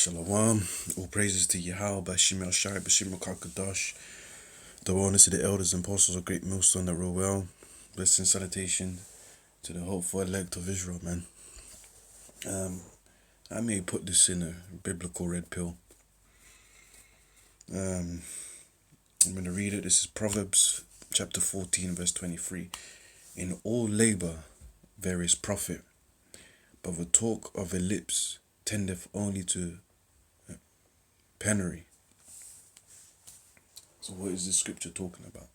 Shalom, all praises to Yahweh, Bashim El Shai, Bashim El Kakadash, the wellness to the elders and apostles of Great Millstone that rule well. Blessing salutation to the hopeful elect of Israel, man. I may put this in a biblical red pill. I'm going to read it. This is Proverbs chapter 14, verse 23. In all labor there is profit, but the talk of the lips tendeth only to penury. So what is this scripture talking about?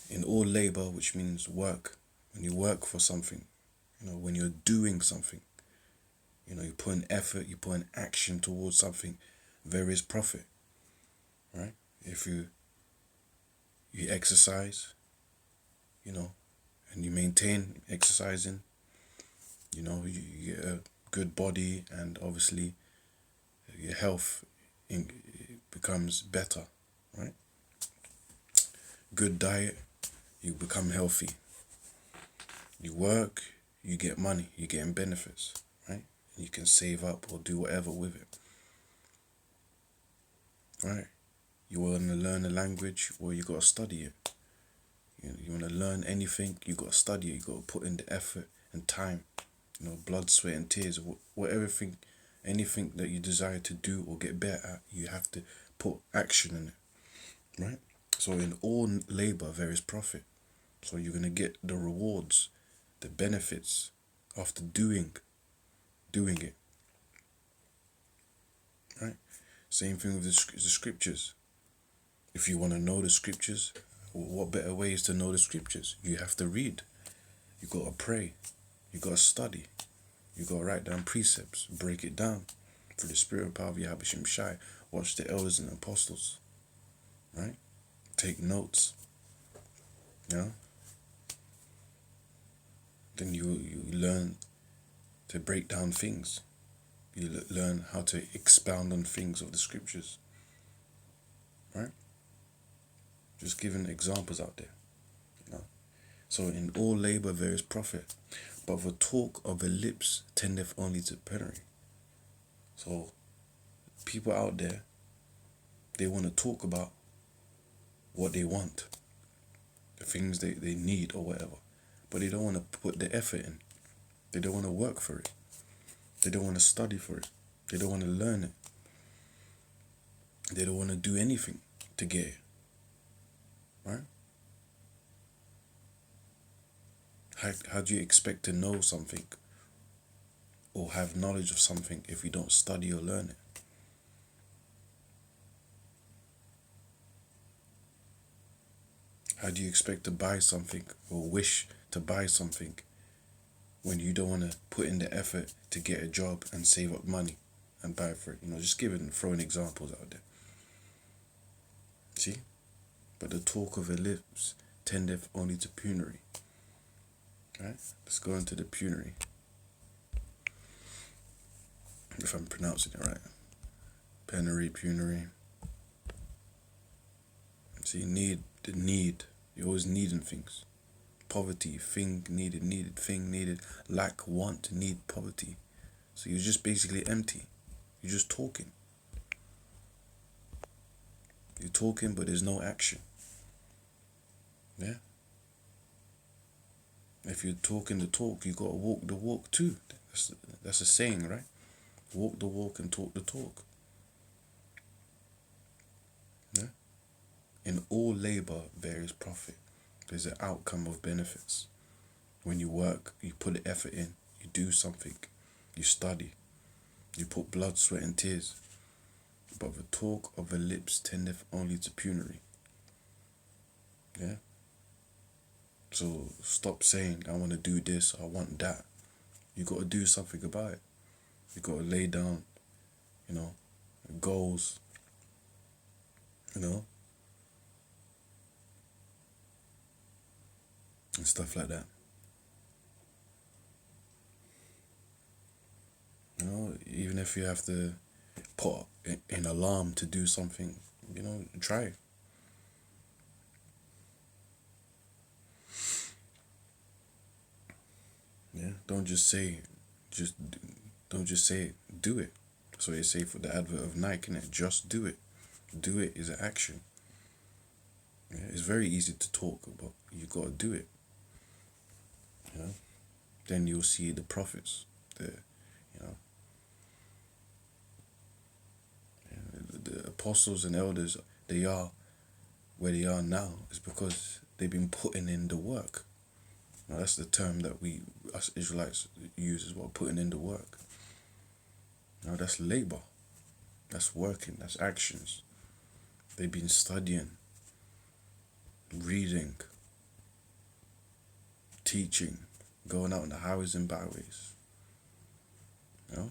In all labor, which means work, when you work for something, when you're doing something, you put an effort, you put an action towards something, there is profit, right? If you exercise, and you maintain exercising, you get a good body, and obviously your health becomes better, right? Good diet, you become healthy. You work, you get money, you get benefits, right? And you can save up or do whatever with it, right? You want to learn a language, well, you got to study it. You want to learn anything, you got to study it. You got to put in the effort and time, blood, sweat, and tears. Anything that you desire to do or get better at, you have to put action in it, right? So in all labor there is profit. So you're going to get the rewards, the benefits after doing it, right? Same thing with the scriptures. If you want to know the scriptures, what better ways to know the scriptures? You have to read. You got to pray. You got to study. You got to write down precepts, break it down through the spirit and power of Yahweh Shai. Watch the elders and apostles, right? Take notes, Then you learn to break down things. You learn how to expound on things of the scriptures, right? Just giving examples out there, So in all labor there is profit, but the talk of the lips tendeth only to penury. So people out there, they want to talk about what they want, the things they need or whatever, but they don't want to put the effort in. They don't want to work for it. They don't want to study for it. They don't want to learn it. They don't want to do anything to get it, right? How do you expect to know something or have knowledge of something if you don't study or learn it? How do you expect to buy something or wish to buy something when you don't want to put in the effort to get a job and save up money and buy for it? Just throwing examples out there. See? But the talk of the lips tendeth only to penury. Right? Let's go into the penury. If I'm pronouncing it right. Penury. So you need the need. You're always needing things. Poverty, thing needed. Lack, want, need, poverty. So you're just basically empty. You're just talking. You're talking, but there's no action. Yeah? If you're talking the talk, you got to walk the walk too. That's a saying, right? Walk the walk and talk the talk. Yeah? In all labor there is profit. There's an outcome of benefits. When you work, you put the effort in, you do something, you study, you put blood, sweat, and tears. But the talk of the lips tendeth only to penury. Yeah? So stop saying, I want to do this, I want that. You got to do something about it. You got to lay down, goals, and stuff like that. Even if you have to put an alarm to do something, try it. Yeah, don't just say it, do it. So they say for the advert of Nike, innit? Just do it. Do it is an action. Yeah, it's very easy to talk, but you gotta do it. You know, then you'll see the profits. The apostles and elders, they are where they are now is because they've been putting in the work. Now that's the term that we us Israelites use as well, putting in the work. Now that's labor. That's working. That's actions. They've been studying, reading, teaching, going out on the highways and byways. You know?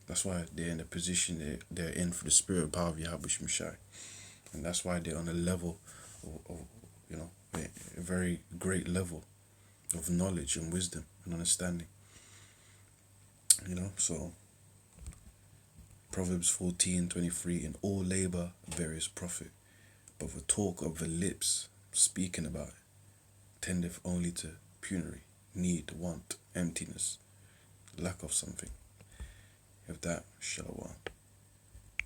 That's why they're in the position they're in for the spirit of power of Yahweh Shai. And that's why they're on a level of a very great level of knowledge and wisdom and understanding. So Proverbs 14:23, in all labor there is profit, but the talk of the lips, speaking about it, tendeth only to penury, need, want, emptiness, lack of something. With that, shalom.